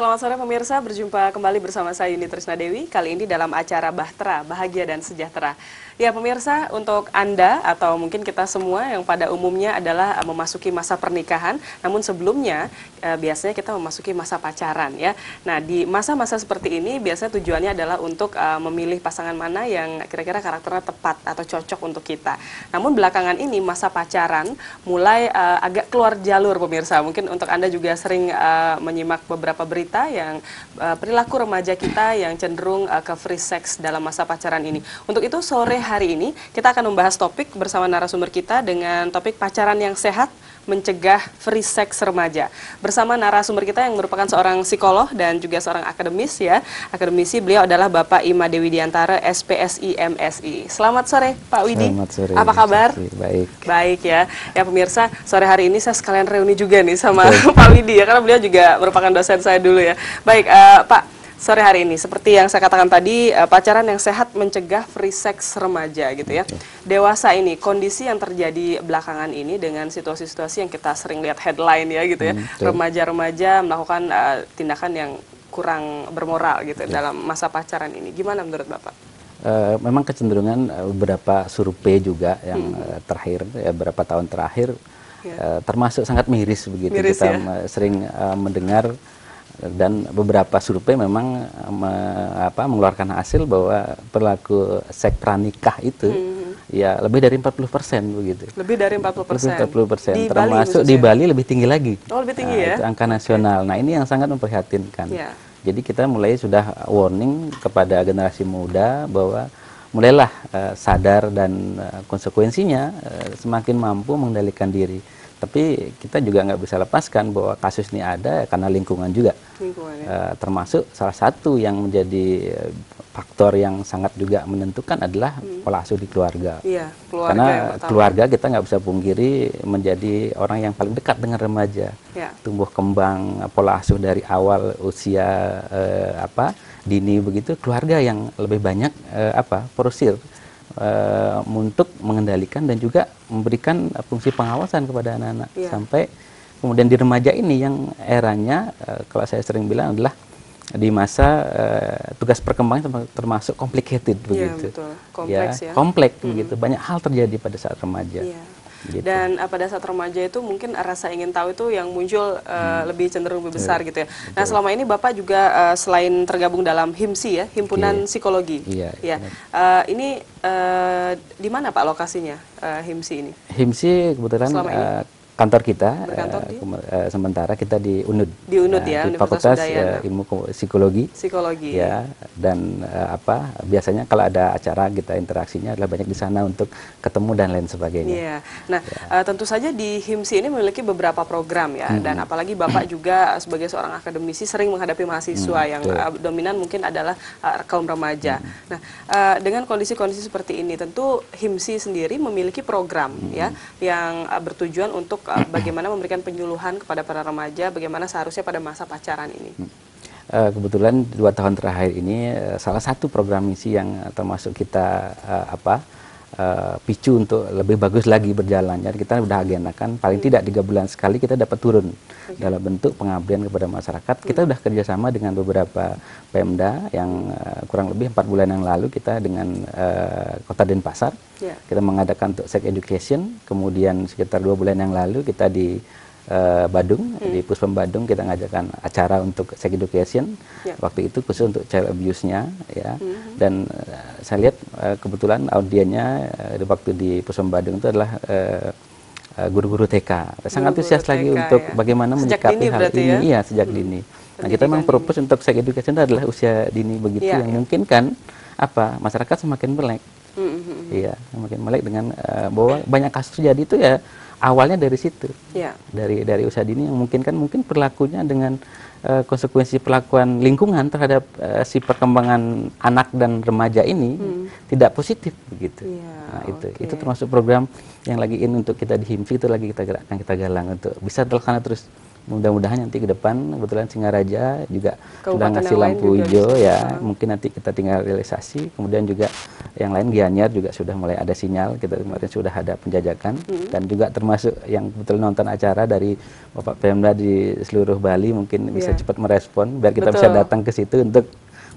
Selamat sore pemirsa, berjumpa kembali bersama saya Yuni Trisna Dewi, kali ini dalam acara Bahtera, Bahagia dan Sejahtera. Ya pemirsa, untuk Anda atau mungkin kita semua yang pada umumnya adalah memasuki masa pernikahan, namun sebelumnya biasanya kita memasuki masa pacaran ya. Nah di masa-masa seperti ini biasanya tujuannya adalah untuk memilih pasangan mana yang kira-kira karakternya tepat atau cocok untuk kita. Namun belakangan ini masa pacaran mulai agak keluar jalur pemirsa, mungkin untuk Anda juga sering menyimak beberapa berita yang perilaku remaja kita yang cenderung ke free sex dalam masa pacaran ini. Untuk itu sore hari ini kita akan membahas topik bersama narasumber kita dengan topik pacaran yang sehat mencegah free sex remaja. Bersama narasumber kita yang merupakan seorang psikolog dan juga seorang akademis ya. Akademisi beliau adalah Bapak Ima Dewi Diantara, SPSI MSI. Selamat sore Pak Widi. Selamat sore. Apa kabar? Baik. Baik ya. Ya pemirsa, sore hari ini saya sekalian reuni juga nih sama Pak Widi ya, karena beliau juga merupakan dosen saya dulu ya. Baik Pak, sore hari ini seperti yang saya katakan tadi, pacaran yang sehat mencegah free sex remaja gitu ya. Dewasa ini, kondisi yang terjadi belakangan ini dengan situasi-situasi yang kita sering lihat headline ya gitu ya. Remaja-remaja melakukan tindakan yang kurang bermoral gitu dalam masa pacaran ini. Gimana menurut Bapak? Memang kecenderungan beberapa survei juga yang terakhir, beberapa tahun terakhir, termasuk sangat miris begitu. Miris, kita ya? sering mendengar dan beberapa survei memang mengeluarkan hasil bahwa perilaku seks pranikah itu ya lebih dari 40% begitu. Lebih dari 40%. Lebih 40%. Di Termasuk Bali di Bali lebih tinggi lagi. Oh, lebih tinggi ya? Itu angka nasional. Nah, ini yang sangat memprihatinkan. Ya. Jadi kita mulai sudah warning kepada generasi muda bahwa mulailah sadar dan konsekuensinya semakin mampu mengendalikan diri. Tapi kita juga nggak bisa lepaskan bahwa kasus ini ada karena lingkungan juga. Termasuk salah satu yang menjadi faktor yang sangat juga menentukan adalah pola asuh di keluarga. Iya, Karena keluarga kita nggak bisa pungkiri menjadi orang yang paling dekat dengan remaja. Ya. Tumbuh kembang pola asuh dari awal usia dini begitu, keluarga yang lebih banyak porosir untuk mengendalikan dan juga memberikan fungsi pengawasan kepada anak-anak sampai kemudian di remaja ini yang eranya kalau saya sering bilang adalah di masa tugas perkembangan termasuk complicated begitu. Betul. Kompleks ya. Kompleks begitu. Banyak hal terjadi pada saat remaja. Gitu. Dan pada saat remaja itu mungkin rasa ingin tahu itu yang muncul lebih cenderung lebih besar gitu ya. Nah selama ini Bapak juga selain tergabung dalam HIMSI ya, Himpunan Psikologi. Iya. Ini di mana Pak lokasinya HIMSI ini? HIMSI kebetulan kantor kita sementara kita di UNUD. Di UNUD ya, di Fakultas Ilmu Psikologi. Ya, dan biasanya kalau ada acara kita interaksinya adalah banyak di sana untuk ketemu dan lain sebagainya. Iya. Nah, tentu saja di HIMSI ini memiliki beberapa program ya, dan apalagi Bapak juga sebagai seorang akademisi sering menghadapi mahasiswa yang dominan mungkin adalah kaum remaja. Nah, dengan kondisi-kondisi seperti ini tentu HIMSI sendiri memiliki program ya yang bertujuan untuk bagaimana memberikan penyuluhan kepada para remaja, bagaimana seharusnya pada masa pacaran ini. Kebetulan 2 tahun terakhir ini salah satu program misi yang termasuk kita picu untuk lebih bagus lagi berjalan. Jadi kita sudah agendakan paling tidak 3 bulan sekali kita dapat turun dalam bentuk pengabdian kepada masyarakat. Kita sudah kerjasama dengan beberapa Pemda yang kurang lebih 4 bulan yang lalu kita dengan Kota Denpasar. Kita mengadakan untuk sex education. Kemudian sekitar 2 bulan yang lalu kita di Badung, di Puspom Badung kita ngajakan acara untuk sex education. Waktu itu khusus untuk child abuse-nya ya. Dan saya lihat kebetulan audiennya waktu di Puspom Badung itu adalah guru-guru TK. Sangat antusias lagi untuk bagaimana menyikapi hal ini sejak dini. Nah, kita memang propose untuk sex education itu adalah usia dini begitu yang mungkin kan masyarakat semakin melek. Iya, semakin melek dengan bahwa banyak kasus terjadi itu ya awalnya dari situ, dari usia dini yang mungkin perilakunya dengan konsekuensi perlakuan lingkungan terhadap si perkembangan anak dan remaja ini tidak positif begitu. Nah itu termasuk program yang lagi untuk kita di HIMSI itu lagi kita gerakkan, kita galang untuk bisa terlaksana terus mudah-mudahan nanti ke depan kebetulan Singaraja juga sudah Kabupaten ngasih yang lain lampu juga hijau bisa. ya, mungkin nanti kita tinggal realisasi, kemudian juga yang lain Gianyar juga sudah mulai ada sinyal, kita kemarin sudah ada penjajakan, dan juga termasuk yang betul nonton acara dari Bapak Pemda di seluruh Bali mungkin bisa cepat merespon biar kita bisa Betul. datang ke situ untuk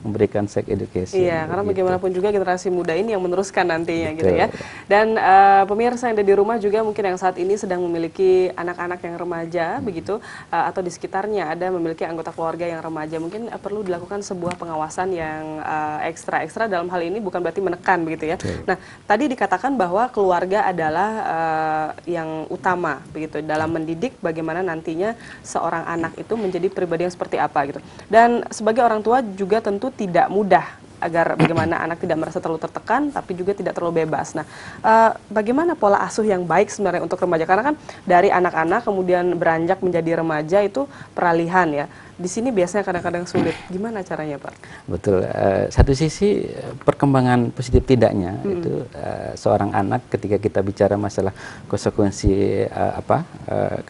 memberikan sex education. Iya, karena bagaimanapun juga generasi muda ini yang meneruskan nantinya gitu Betul. ya. Dan pemirsa yang ada di rumah juga mungkin yang saat ini sedang memiliki anak-anak yang remaja begitu, atau di sekitarnya ada memiliki anggota keluarga yang remaja, mungkin perlu dilakukan sebuah pengawasan yang ekstra dalam hal ini bukan berarti menekan begitu ya. Nah, tadi dikatakan bahwa keluarga adalah yang utama begitu dalam mendidik bagaimana nantinya seorang anak itu menjadi pribadi yang seperti apa gitu. Dan sebagai orang tua juga tentu tidak mudah agar bagaimana anak tidak merasa terlalu tertekan tapi juga tidak terlalu bebas. Nah, bagaimana pola asuh yang baik sebenarnya untuk remaja? Karena kan dari anak-anak kemudian beranjak menjadi remaja itu peralihan ya. Di sini biasanya kadang-kadang sulit. Gimana caranya, Pak? Betul. Satu sisi perkembangan positif tidaknya itu seorang anak ketika kita bicara masalah konsekuensi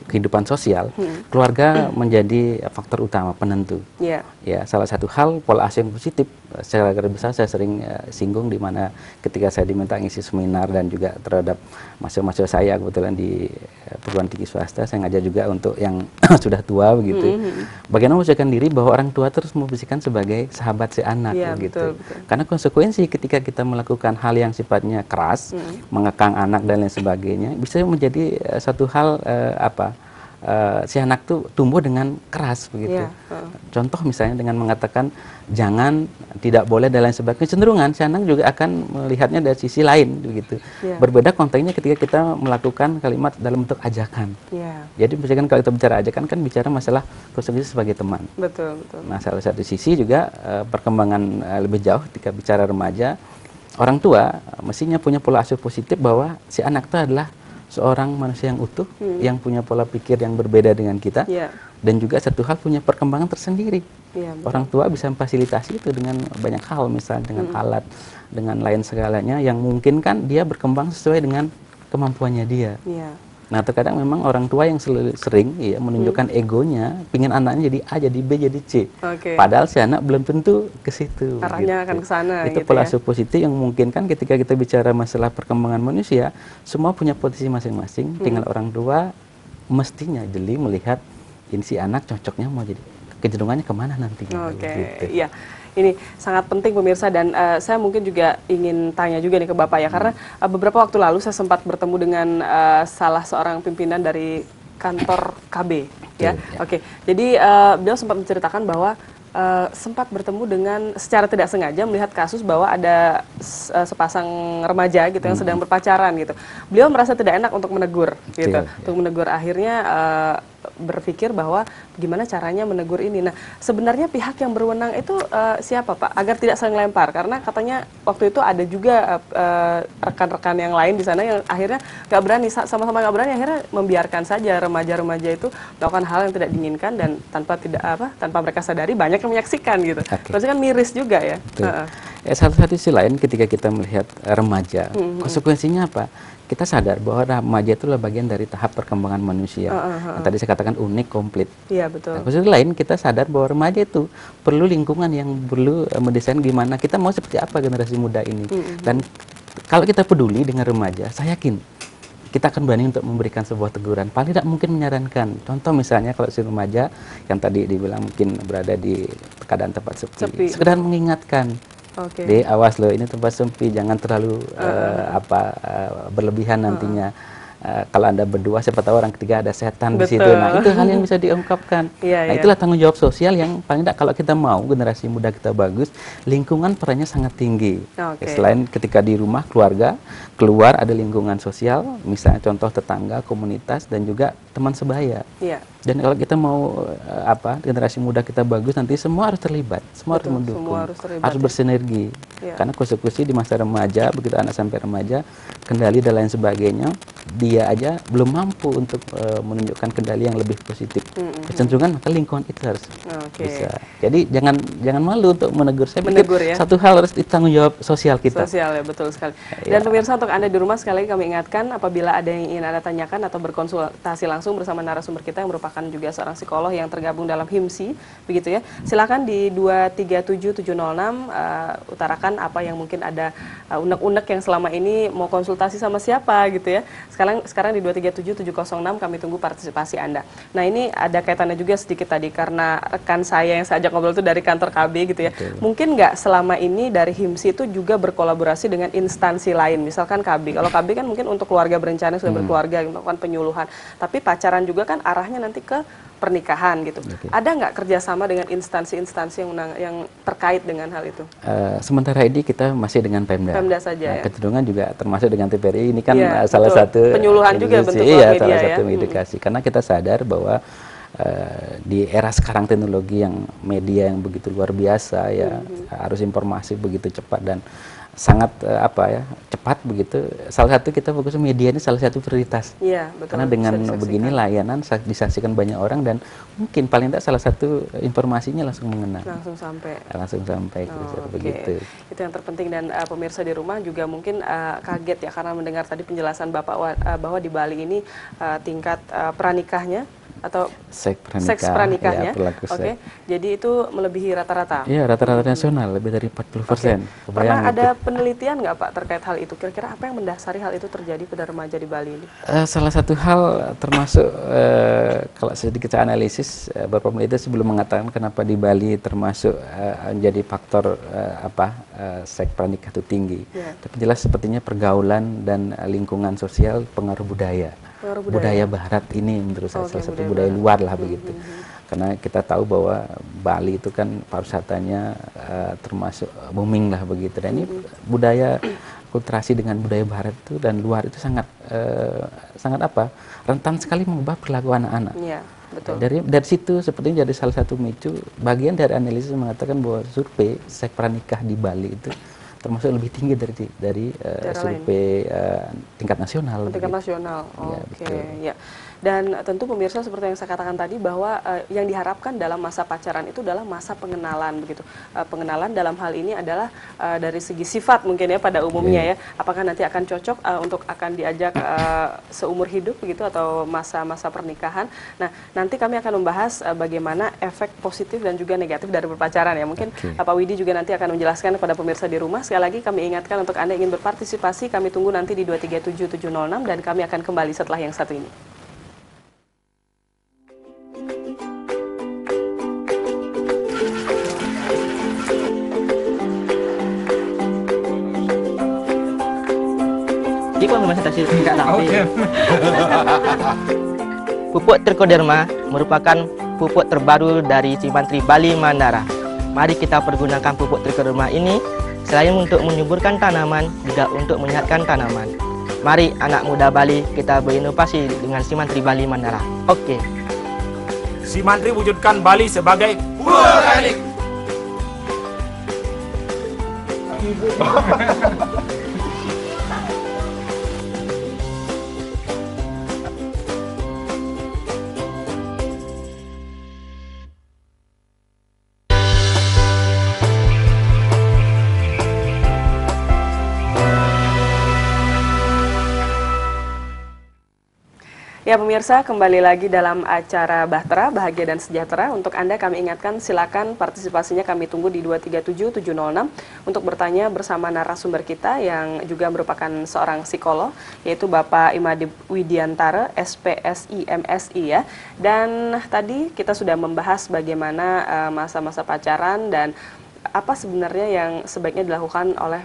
kehidupan sosial, keluarga menjadi faktor utama penentu. Yeah. Ya, salah satu hal pola asuh yang positif secara garis besar saya sering singgung di mana ketika saya diminta ngisi seminar dan juga terhadap mahasiswa saya kebetulan di perguruan tinggi swasta, saya ngajar juga untuk yang sudah tua begitu. Bagaimana memposisikan diri bahwa orang tua terus memposisikan sebagai sahabat si anak begitu. Betul. Karena konsekuensi ketika kita melakukan hal yang sifatnya keras, mengekang anak dan lain sebagainya, bisa menjadi satu hal si anak tuh tumbuh dengan keras begitu. Contoh misalnya dengan mengatakan jangan, tidak boleh dan lain sebagainya, cenderungan si anak juga akan melihatnya dari sisi lain begitu. Berbeda konteksnya ketika kita melakukan kalimat dalam bentuk ajakan. Jadi misalkan kalau kita bicara ajakan kan bicara masalah konsekuensi sebagai teman. Betul. Nah, salah satu sisi juga perkembangan lebih jauh ketika bicara remaja, orang tua mestinya punya pola asuh positif bahwa si anak itu adalah seorang manusia yang utuh, yang punya pola pikir yang berbeda dengan kita, dan juga satu hal punya perkembangan tersendiri. Orang tua bisa memfasilitasi itu dengan banyak hal, misalnya dengan alat, dengan lain segalanya, yang mungkin kan dia berkembang sesuai dengan kemampuannya dia. Nah, terkadang memang orang tua yang sering menunjukkan egonya, pingin anaknya jadi A, jadi B, jadi C. Padahal si anak belum tentu ke situ. Arahnya akan ke sana. Itu pola asuh positif yang memungkinkan ketika kita bicara masalah perkembangan manusia, semua punya posisi masing-masing. Tinggal orang tua mestinya jeli melihat ini si anak cocoknya mau jadi, kecenderungannya kemana nanti. Iya. Ini sangat penting pemirsa, dan saya mungkin juga ingin tanya juga nih ke Bapak ya, karena beberapa waktu lalu saya sempat bertemu dengan salah seorang pimpinan dari kantor KB ya. Jadi beliau sempat menceritakan bahwa sempat bertemu dengan secara tidak sengaja melihat kasus bahwa ada sepasang remaja gitu yang sedang berpacaran gitu. Beliau merasa tidak enak untuk menegur gitu. Untuk menegur, akhirnya berpikir bahwa gimana caranya menegur ini. Nah, sebenarnya pihak yang berwenang itu siapa, Pak? Agar tidak saling lempar, karena katanya waktu itu ada juga rekan-rekan yang lain di sana yang akhirnya nggak berani, sama-sama nggak berani, akhirnya membiarkan saja remaja-remaja itu melakukan hal yang tidak diinginkan, dan tanpa mereka sadari banyak yang menyaksikan gitu. Berarti kan miris juga ya. Salah satu sisi lain ketika kita melihat remaja, konsekuensinya apa? Kita sadar bahwa remaja itu adalah bagian dari tahap perkembangan manusia. Tadi saya katakan unik, komplit. Iya, betul. Nah, khusus lain kita sadar bahwa remaja itu perlu lingkungan yang perlu mendesain gimana kita mau seperti apa generasi muda ini. Dan kalau kita peduli dengan remaja, saya yakin kita akan berani untuk memberikan sebuah teguran. Paling tidak mungkin menyarankan. Contoh misalnya kalau si remaja yang tadi dibilang mungkin berada di keadaan tempat sepi. Sekedar mengingatkan. Awas loh, ini tempat sempit, jangan terlalu berlebihan nantinya. Kalau Anda berdua, siapa tahu orang ketiga ada setan di situ. Nah, itu hal yang bisa diungkapkan. Nah, itulah tanggung jawab sosial yang paling tidak kalau kita mau generasi muda kita bagus, lingkungan perannya sangat tinggi. Selain ketika di rumah, keluarga, keluar ada lingkungan sosial, misalnya contoh tetangga, komunitas, dan juga teman sebaya. Dan kalau kita mau generasi muda kita bagus, nanti semua harus terlibat, semua harus mendukung, harus bersinergi. Karena konsekuensi di masa remaja, begitu anak sampai remaja, kendali dan lain sebagainya, dia aja belum mampu untuk menunjukkan kendali yang lebih positif. Kecenderungan maka lingkungan itu harus bisa. Jadi jangan malu untuk menegur. Saya pikir satu hal harus ditanggung jawab sosial kita. Sosial ya, betul sekali. Dan pemirsa, untuk Anda di rumah sekali lagi kami ingatkan, apabila ada yang ingin Anda tanyakan atau berkonsultasi langsung bersama narasumber kita yang merupakan merupakan juga seorang psikolog yang tergabung dalam HIMSI, begitu ya. Silakan di 237706 utarakan apa yang mungkin ada unek-unek yang selama ini mau konsultasi sama siapa gitu ya. Sekarang di 237706 kami tunggu partisipasi Anda. Nah, ini ada kaitannya juga sedikit tadi karena rekan saya yang saya ajak ngobrol itu dari kantor KB gitu ya. Betul. Mungkin nggak selama ini dari HIMSI itu juga berkolaborasi dengan instansi lain, misalkan KB. Kalau KB kan mungkin untuk keluarga berencana sudah berkeluarga melakukan penyuluhan, tapi pacaran juga kan arahnya nanti ke pernikahan gitu. Ada nggak kerjasama dengan instansi-instansi yang terkait dengan hal itu? Sementara ini kita masih dengan Pemda. Pemda saja ya. Kecenderungan juga termasuk dengan TPRI ini kan Iya, salah betul. satu Penyuluhan juga bentuk iya, media salah ya. satu edukasi. Karena kita sadar bahwa di era sekarang teknologi yang media yang begitu luar biasa ya, arus informasi begitu cepat dan sangat cepat begitu. Salah satu kita fokus media ini salah satu prioritas. Iya, betul. Karena dengan begini layanan disaksikan banyak orang dan mungkin paling tidak salah satu informasinya langsung mengena. Langsung sampai. Langsung sampai begitu. Itu yang terpenting dan pemirsa di rumah juga mungkin kaget ya karena mendengar tadi penjelasan Bapak bahwa di Bali ini tingkat pranikahnya atau seks pranikahnya, ya, jadi itu melebihi rata-rata. Iya, rata-rata nasional lebih dari 40%. Pernah ada penelitian nggak Pak terkait hal itu? Kira-kira apa yang mendasari hal itu terjadi pada remaja di Bali ini? Salah satu hal termasuk kalau sedikit saya analisis beberapa menit itu sebelum mengatakan kenapa di Bali termasuk menjadi faktor seks pranikah itu tinggi. Tapi jelas sepertinya pergaulan dan lingkungan sosial pengaruh budaya. Budaya Barat ini menurut saya salah satu budaya luar lah begitu. Karena kita tahu bahwa Bali itu kan pariwisatanya termasuk booming lah begitu. Dan ini budaya kulturasi dengan budaya Barat itu dan luar itu sangat rentan sekali mengubah perilaku anak-anak. Iya, betul. Dari situ sepertinya jadi salah satu micu. Bagian dari analisis mengatakan bahwa survei seks pranikah di Bali itu termasuk lebih tinggi dari survei tingkat nasional. Tingkat nasional, oke. Ya. Dan tentu pemirsa seperti yang saya katakan tadi bahwa yang diharapkan dalam masa pacaran itu adalah masa pengenalan begitu. Pengenalan dalam hal ini adalah dari segi sifat mungkin ya pada umumnya ya. Apakah nanti akan cocok untuk akan diajak seumur hidup begitu atau masa-masa pernikahan. Nah, nanti kami akan membahas bagaimana efek positif dan juga negatif dari berpacaran ya. Mungkin Pak Widi juga nanti akan menjelaskan kepada pemirsa di rumah. Sekali lagi kami ingatkan untuk Anda ingin berpartisipasi, kami tunggu nanti di 237706 dan kami akan kembali setelah yang satu ini. Pupuk trichoderma merupakan pupuk terbaru dari Simantri Bali Mandara. Mari kita pergunakan pupuk trichoderma ini selain untuk menyuburkan tanaman, juga untuk menyehatkan tanaman. Mari anak muda Bali kita berinovasi dengan Simantri Bali Mandara. Oke. Simantri wujudkan Bali sebagai organik. Ya pemirsa, kembali lagi dalam acara Bahtera, Bahagia dan Sejahtera. Untuk Anda kami ingatkan silakan partisipasinya kami tunggu di 237706 untuk bertanya bersama narasumber kita yang juga merupakan seorang psikolog, yaitu Bapak Imadi Widiantara, SPSI, MSI ya. Dan tadi kita sudah membahas bagaimana masa-masa pacaran dan apa sebenarnya yang sebaiknya dilakukan oleh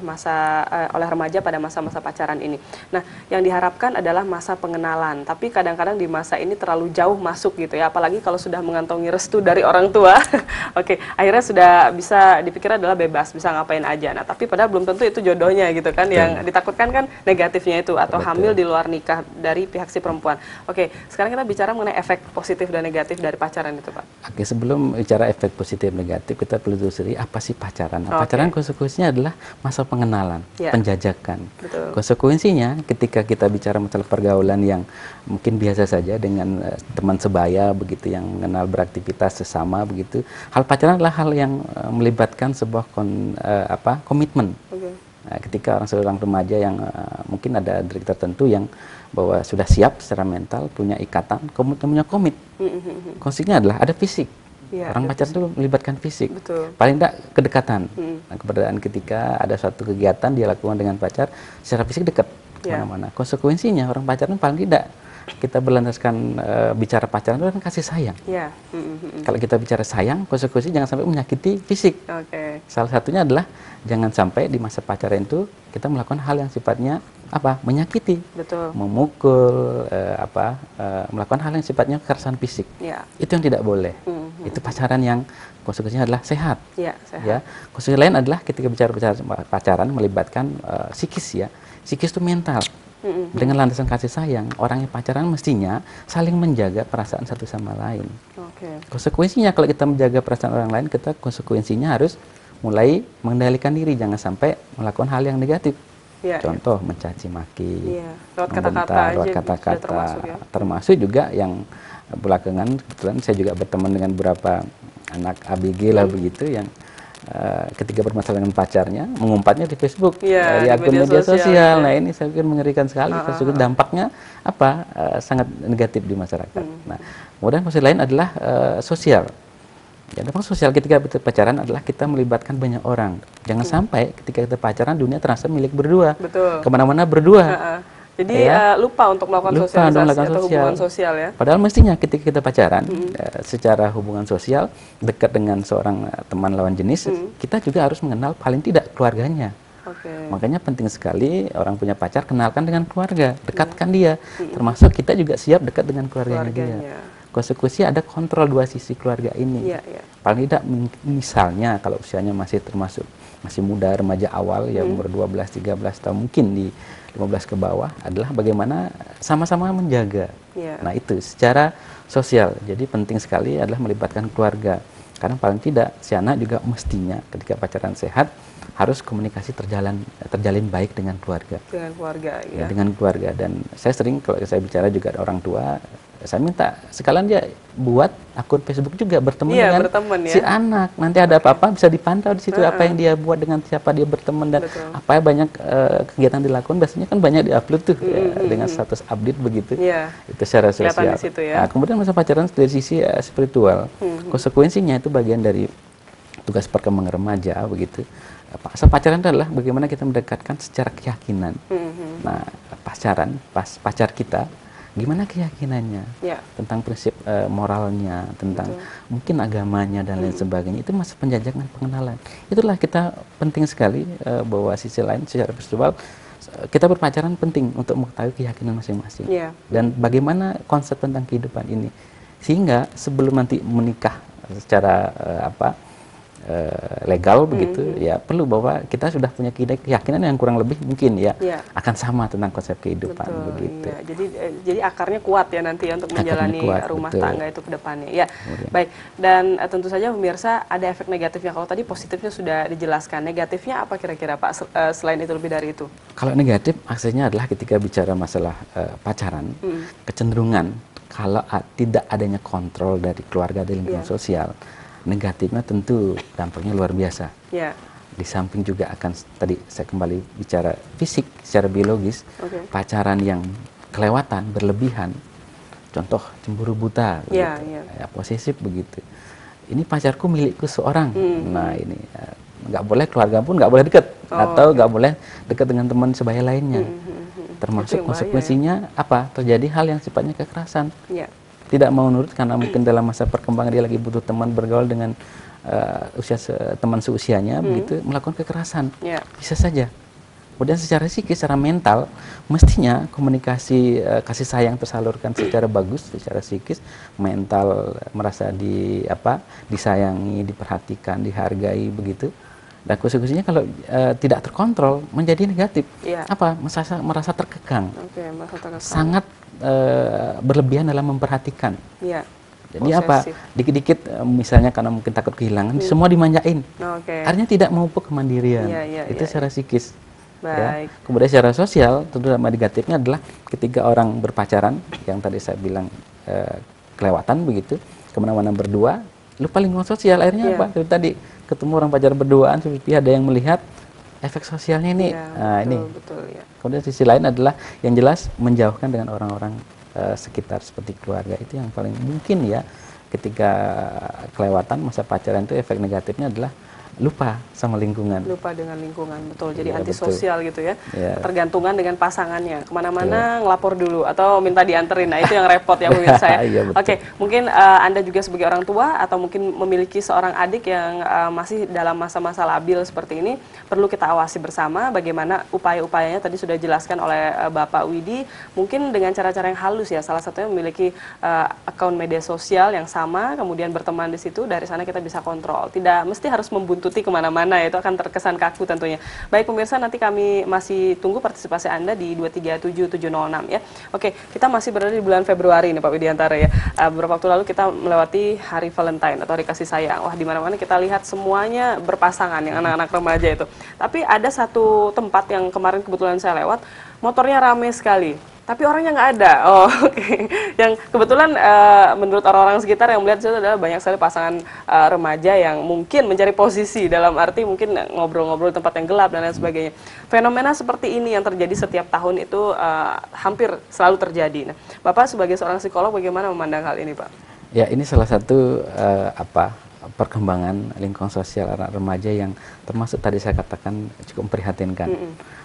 remaja pada masa-masa pacaran ini. Nah, yang diharapkan adalah masa pengenalan, tapi kadang-kadang di masa ini terlalu jauh masuk gitu ya, apalagi kalau sudah mengantongi restu dari orang tua. Oke, akhirnya sudah bisa dipikir adalah bebas, bisa ngapain aja. Nah, tapi padahal belum tentu itu jodohnya gitu kan. Yang ditakutkan kan negatifnya itu, atau hamil di luar nikah dari pihak si perempuan. Oke, sekarang kita bicara mengenai efek positif dan negatif dari pacaran itu, Pak. Oke, sebelum bicara efek positif negatif, kita perlu telusuri apa sih pacaran. Nah, pacaran konsekuensinya adalah masa pengenalan, penjajakan. Betul. Konsekuensinya ketika kita bicara masalah pergaulan yang mungkin biasa saja dengan teman sebaya begitu yang mengenal beraktivitas sesama begitu. Hal pacaran adalah hal yang melibatkan sebuah komitmen. ketika seorang remaja yang mungkin ada trik tertentu yang bahwa sudah siap secara mental, punya ikatan, punya komit. Konfliknya adalah ada fisik. Ya, orang pacaran itu melibatkan fisik. Betul. Paling tidak kedekatan. Nah, keberadaan ketika ada suatu kegiatan dia lakukan dengan pacar, secara fisik dekat kemana-mana. Konsekuensinya orang pacaran paling tidak kita berlandaskan bicara pacaran itu kan kasih sayang. Ya. Kalau kita bicara sayang, konsekuensinya jangan sampai menyakiti fisik. Salah satunya adalah jangan sampai di masa pacaran itu kita melakukan hal yang sifatnya menyakiti, betul, memukul, melakukan hal yang sifatnya kekerasan fisik. Itu yang tidak boleh. Itu pacaran yang konsekuensinya adalah sehat. Ya. Konsekuensi lain adalah ketika bicara pacaran melibatkan psikis ya. Psikis itu mental. Dengan landasan kasih sayang, orang yang pacaran mestinya saling menjaga perasaan satu sama lain. Konsekuensinya kalau kita menjaga perasaan orang lain, kita konsekuensinya harus mulai mengendalikan diri, jangan sampai melakukan hal yang negatif. Contoh mencaci maki, membentak, lewat kata-kata, termasuk juga yang belakangan kebetulan saya juga berteman dengan beberapa anak ABG lah begitu yang ketika bermasalah dengan pacarnya mengumpatnya di Facebook, di akun media sosial. Nah ini saya pikir mengerikan sekali. Dampaknya sangat negatif di masyarakat. Nah kemudian konsep lain adalah sosial. Ya, dampak sosial ketika kita pacaran adalah kita melibatkan banyak orang. Jangan sampai ketika kita pacaran dunia terasa milik berdua. Betul. Kemana-mana berdua. Jadi lupa untuk melakukan sosialisasi atau hubungan sosial ya. Padahal mestinya ketika kita pacaran, secara hubungan sosial dekat dengan seorang teman lawan jenis, kita juga harus mengenal paling tidak keluarganya. Makanya penting sekali orang punya pacar kenalkan dengan keluarga, dekatkan dia. Termasuk kita juga siap dekat dengan keluarganya dia. Konsekuensi ada kontrol dua sisi keluarga ini. Paling tidak misalnya kalau usianya masih termasuk masih muda, remaja awal ya umur 12-13 tahun mungkin di 15 ke bawah adalah bagaimana sama-sama menjaga. Nah itu secara sosial. Jadi penting sekali adalah melibatkan keluarga. Karena paling tidak si anak juga mestinya ketika pacaran sehat harus komunikasi terjalin baik dengan keluarga. Dengan keluarga, ya. Dengan keluarga. Dan saya sering kalau saya bicara juga ada orang tua, saya minta sekalian dia buat akun Facebook juga berteman dengan si anak. Nanti ada apa-apa bisa dipantau di situ apa yang dia buat, dengan siapa dia berteman dan apa yang banyak kegiatan dilakukan. Biasanya kan banyak diupload tuh dengan status update begitu. Itu secara sosial. Situ, ya. Nah, kemudian masa pacaran dari sisi spiritual, konsekuensinya itu bagian dari tugas perkembangan remaja begitu. Masa pacaran adalah bagaimana kita mendekatkan secara keyakinan. Nah, pacar kita gimana keyakinannya tentang prinsip moralnya, tentang mungkin agamanya dan lain sebagainya. Itu masa penjajakan pengenalan. Itulah kita penting sekali bahwa sisi lain secara spiritual kita berpacaran penting untuk mengetahui keyakinan masing-masing dan bagaimana konsep tentang kehidupan ini, sehingga sebelum nanti menikah secara legal begitu ya perlu bahwa kita sudah punya keyakinan yang kurang lebih mungkin akan sama tentang konsep kehidupan begitu. Jadi akarnya kuat ya nanti untuk menjalani rumah tangga itu ke depannya. Baik. Dan tentu saja pemirsa ada efek negatifnya. Kalau tadi positifnya sudah dijelaskan, negatifnya apa kira-kira Pak selain itu lebih dari itu? Kalau negatif aksesnya adalah ketika bicara masalah pacaran, kecenderungan kalau tidak adanya kontrol dari keluarga dan lingkungan sosial, negatifnya tentu dampaknya luar biasa. Di samping juga akan tadi saya kembali bicara fisik, secara biologis, pacaran yang kelewatan, berlebihan, contoh cemburu buta, posesif begitu. Ini pacarku milikku seorang. Nah ini nggak boleh, keluarga pun nggak boleh dekat atau nggak boleh dekat dengan teman sebaya lainnya. Termasuk konsekuensinya terjadi hal yang sifatnya kekerasan. Tidak mau nurut karena mungkin dalam masa perkembangan dia lagi butuh teman bergaul dengan teman seusianya begitu, melakukan kekerasan. Bisa saja. Kemudian secara psikis, secara mental mestinya komunikasi kasih sayang tersalurkan secara bagus, secara psikis, mental merasa disayangi, diperhatikan, dihargai begitu. Dan konsekuensinya kalau tidak terkontrol menjadi negatif. Merasa terkekang. Sangat berlebihan dalam memperhatikan. Jadi dikit-dikit misalnya karena mungkin takut kehilangan, semua dimanjain. Artinya tidak mampu kemandirian. Itu secara psikis. Kemudian secara sosial tentu negatifnya adalah ketika orang berpacaran yang tadi saya bilang kelewatan begitu, kemana-mana berdua, lupa lingkungan sosial. Akhirnya Tadi ketemu orang pacaran berduaan, ada yang melihat, efek sosialnya ini, Ya, ini. betul, ya. Kemudian sisi lain adalah yang jelas menjauhkan dengan orang-orang sekitar seperti keluarga, itu yang paling mungkin ya. Ketika kelewatan masa pacaran itu efek negatifnya adalah lupa sama lingkungan. Lupa dengan lingkungan, betul. Jadi Iya, antisosial gitu ya. Iya. Ketergantungan dengan pasangannya. Kemana-mana ngelapor dulu atau minta dianterin. Nah itu yang repot ya pemirsa ya. Iya, betul. Oke, mungkin Anda juga sebagai orang tua atau mungkin memiliki seorang adik yang masih dalam masa-masa labil seperti ini, perlu kita awasi bersama bagaimana upaya-upayanya tadi sudah dijelaskan oleh Bapak Widi. Mungkin dengan cara-cara yang halus ya. Salah satunya memiliki akun media sosial yang sama, kemudian berteman di situ. Dari sana kita bisa kontrol. Tidak mesti harus membuntuti kemana-mana ya, itu akan terkesan kaku tentunya. Baik pemirsa, nanti kami masih tunggu partisipasi Anda di 237706 ya. Oke, kita masih berada di bulan Februari nih Pak Widiantara ya. Beberapa waktu lalu kita melewati hari Valentine atau hari kasih sayang. Wah, di mana-mana kita lihat semuanya berpasangan yang anak-anak remaja itu. Tapi ada satu tempat yang kemarin kebetulan saya lewat, motornya ramai sekali. Tapi orangnya nggak ada. Oh, oke. Yang kebetulan menurut orang-orang sekitar yang melihat itu adalah banyak sekali pasangan remaja yang mungkin mencari posisi, dalam arti mungkin ngobrol-ngobrol di tempat yang gelap dan lain sebagainya. Fenomena seperti ini yang terjadi setiap tahun itu hampir selalu terjadi. Nah, Bapak sebagai seorang psikolog bagaimana memandang hal ini, Pak? Ya, ini salah satu perkembangan lingkungan sosial anak remaja yang termasuk tadi saya katakan cukup memprihatinkan.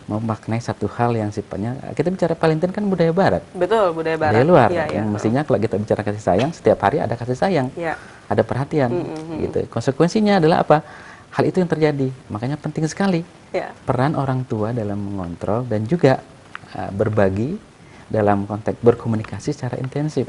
Memaknai satu hal yang sifatnya, kita bicara Valentine kan budaya barat. Betul, budaya barat. Budaya luar. Ya, yang mestinya kalau kita bicara kasih sayang, setiap hari ada kasih sayang. Ya. Ada perhatian. Gitu. Konsekuensinya adalah apa? Hal itu yang terjadi. Makanya penting sekali peran orang tua dalam mengontrol dan juga berbagi dalam konteks berkomunikasi secara intensif.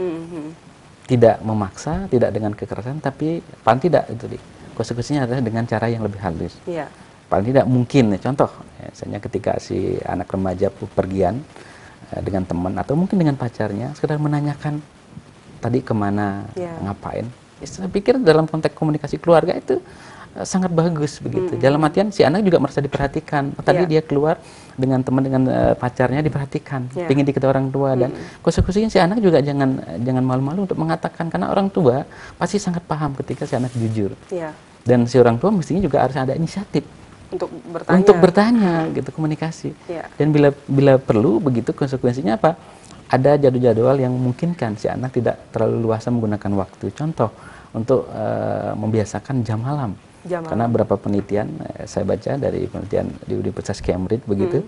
Tidak memaksa, tidak dengan kekerasan, tapi paling tidak itu konsekuensinya adalah dengan cara yang lebih halus. Iya. Paling tidak mungkin, contoh, misalnya ketika si anak remaja pergian dengan teman atau mungkin dengan pacarnya, sekedar menanyakan tadi kemana, ngapain. Saya pikir dalam konteks komunikasi keluarga itu sangat bagus begitu. Dalam artian si anak juga merasa diperhatikan. Tadi dia keluar dengan teman, dengan pacarnya diperhatikan, pengen diketahui orang tua, dan konsekuensinya si anak juga jangan malu-malu untuk mengatakan, karena orang tua pasti sangat paham ketika si anak jujur. Dan si orang tua mestinya juga harus ada inisiatif untuk bertanya gitu, komunikasi. Dan bila perlu begitu, konsekuensinya apa? Ada jadwal-jadwal yang memungkinkan si anak tidak terlalu luasa menggunakan waktu. Contoh untuk membiasakan jam malam. Karena beberapa penelitian saya baca dari penelitian di Universitas Cambridge begitu,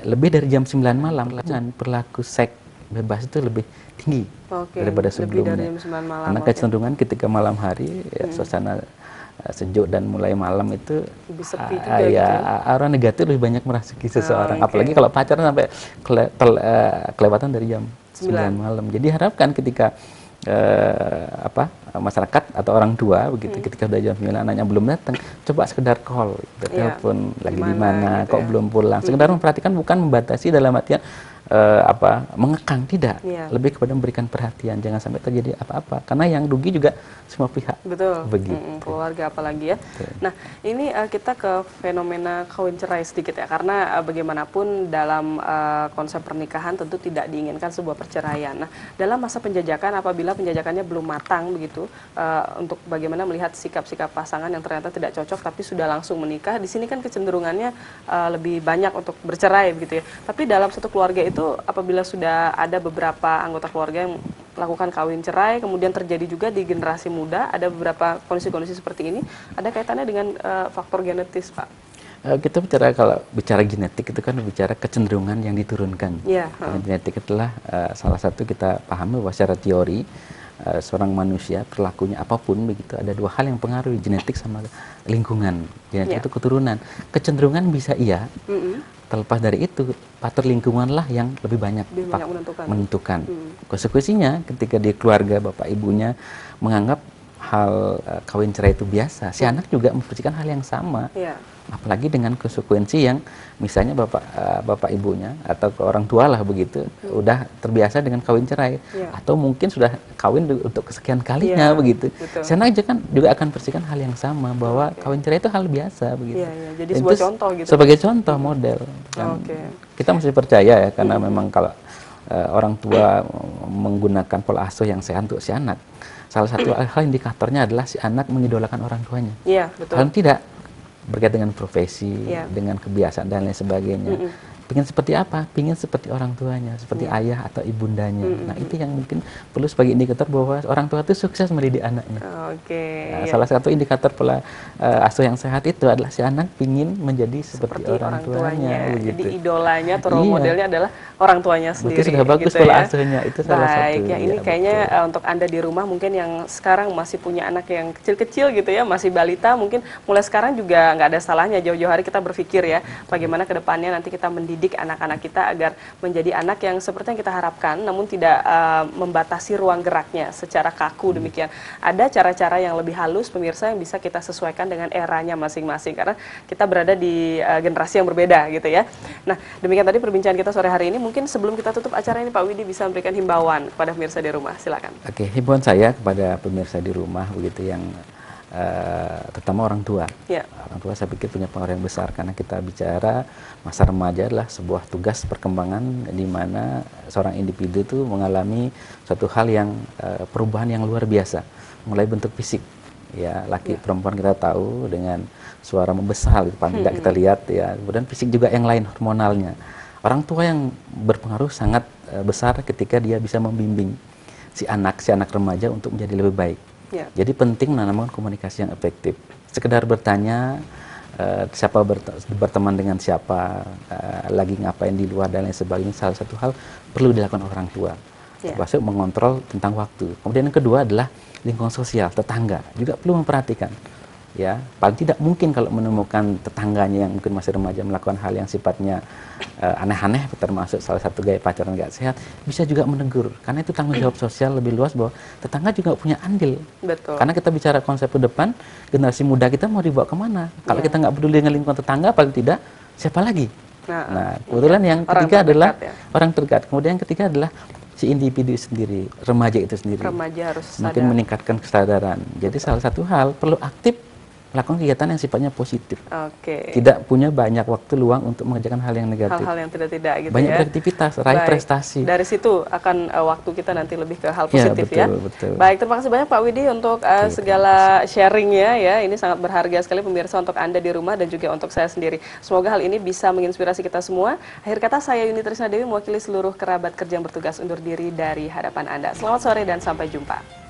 lebih dari jam 9 malam perilaku seks bebas itu lebih tinggi daripada sebelumnya. Lebih dari jam 9 malam. Karena kecenderungan ketika malam hari suasana sejuk dan mulai malam itu lebih sepi juga gitu ya? Aura negatif lebih banyak merasuki seseorang. Apalagi kalau pacaran sampai kelewatan dari jam 9 malam. Jadi harapkan ketika masyarakat atau orang tua begitu, ketika udah jam 9 anaknya belum datang, coba sekedar call, telepon lagi di mana, gitu kok belum pulang. Sekedar memperhatikan, bukan membatasi dalam artian mengekang, tidak. Lebih kepada memberikan perhatian, jangan sampai terjadi apa-apa, karena yang rugi juga semua pihak. Betul. Begitu. Keluarga apalagi ya. Nah, ini kita ke fenomena kawin cerai sedikit ya, karena bagaimanapun dalam konsep pernikahan tentu tidak diinginkan sebuah perceraian. Nah, dalam masa penjajakan, apabila penjajakannya belum matang begitu, untuk bagaimana melihat sikap-sikap pasangan yang ternyata tidak cocok tapi sudah langsung menikah, di sini kan kecenderungannya lebih banyak untuk bercerai begitu ya. Tapi dalam satu keluarga itu apabila sudah ada beberapa anggota keluarga yang melakukan kawin cerai, kemudian terjadi juga di generasi muda, ada beberapa kondisi-kondisi seperti ini, ada kaitannya dengan faktor genetis, Pak? Kita bicara, kalau bicara genetik itu kan bicara kecenderungan yang diturunkan. Genetik itulah salah satu kita pahami bahwa secara teori seorang manusia perilakunya apapun begitu, ada dua hal yang pengaruhi, genetik sama lingkungan. Genetik itu keturunan. Kecenderungan bisa iya. Terlepas dari itu, faktor lingkunganlah yang lebih banyak menentukan. Konsekuensinya ketika di keluarga bapak ibunya menganggap hal kawin cerai itu biasa, si anak juga mempercikan hal yang sama. Apalagi dengan konsekuensi yang misalnya bapak ibunya atau orang tua lah begitu udah terbiasa dengan kawin cerai, atau mungkin sudah kawin untuk kesekian kalinya begitu. Si anak juga akan percikan hal yang sama, bahwa kawin cerai itu hal biasa begitu. Jadi sebuah contoh gitu. Sebagai contoh model. Kita mesti percaya ya, karena memang kalau orang tua menggunakan pola asuh yang sehat untuk si anak, salah satu hal indikatornya adalah si anak mengidolakan orang tuanya. Kalau tidak, berkaitan dengan profesi, Yeah. dengan kebiasaan dan lain sebagainya. Pingin seperti apa? Pingin seperti orang tuanya, seperti ayah atau ibundanya. Nah, itu yang mungkin perlu sebagai indikator bahwa orang tua itu sukses mendidik anaknya. Oke. Nah, salah satu indikator pola asuh yang sehat itu adalah si anak pingin menjadi seperti orang tuanya. Jadi Begitu. idolanya atau role Iya. modelnya adalah orang tuanya sendiri. Betul, sudah bagus gitu pola ya. asuhnya, itu salah satu. Baik, ya ini Ya, kayaknya betul. untuk Anda di rumah mungkin yang sekarang masih punya anak yang kecil-kecil gitu ya, masih balita, mungkin mulai sekarang juga nggak ada salahnya jauh-jauh hari kita berpikir ya, bagaimana ke depannya nanti kita mendidik anak-anak kita agar menjadi anak yang seperti yang kita harapkan, namun tidak membatasi ruang geraknya secara kaku demikian. Ada cara-cara yang lebih halus pemirsa yang bisa kita sesuaikan dengan eranya masing-masing, karena kita berada di generasi yang berbeda gitu ya. Nah, demikian tadi perbincangan kita sore hari ini. Mungkin sebelum kita tutup acara ini, Pak Widi bisa memberikan himbauan kepada pemirsa di rumah. Silakan. Oke, himbauan saya kepada pemirsa di rumah begitu yang terutama orang tua. Ya. Orang tua saya pikir punya pengaruh yang besar karena kita bicara masa remaja adalah sebuah tugas perkembangan di mana seorang individu itu mengalami suatu hal yang perubahan yang luar biasa, mulai bentuk fisik. Ya, laki perempuan kita tahu dengan suara membesar, paling tidak kita lihat ya. Kemudian fisik juga yang lain, hormonalnya. Orang tua yang berpengaruh sangat besar ketika dia bisa membimbing si anak remaja untuk menjadi lebih baik. Ya. Jadi penting menanamkan komunikasi yang efektif. Sekedar bertanya siapa berteman dengan siapa, lagi ngapain di luar dan lain sebagainya, salah satu hal perlu dilakukan orang tua. Ya. Termasuk mengontrol tentang waktu. Kemudian yang kedua adalah lingkungan sosial, tetangga juga perlu memperhatikan. Ya, paling tidak mungkin kalau menemukan tetangganya yang mungkin masih remaja melakukan hal yang sifatnya aneh-aneh, termasuk salah satu gaya pacaran nggak sehat, bisa juga menegur. Karena itu tanggung jawab sosial lebih luas bahwa tetangga juga punya andil. Betul. Karena kita bicara konsep ke depan, generasi muda kita mau dibawa kemana? Kalau kita nggak peduli dengan lingkungan tetangga, paling tidak siapa lagi? Nah, kebetulan yang ketiga adalah orang terdekat. Kemudian yang ketiga adalah si individu sendiri, remaja itu sendiri. Remaja harus semakin meningkatkan kesadaran. Jadi salah satu hal perlu aktif melakukan kegiatan yang sifatnya positif. Oke. Tidak punya banyak waktu luang untuk mengerjakan hal yang negatif. Hal-hal yang tidak gitu banyak ya. beraktivitas, raih Baik. prestasi. Dari situ akan waktu kita nanti lebih ke hal positif betul, ya. Betul. Baik, terima kasih banyak Pak Widi untuk segala sharingnya ya. Ini sangat berharga sekali pemirsa untuk Anda di rumah dan juga untuk saya sendiri. Semoga hal ini bisa menginspirasi kita semua. Akhir kata saya Yuni Trisna Dewi mewakili seluruh kerabat kerja yang bertugas undur diri dari hadapan Anda. Selamat sore dan sampai jumpa.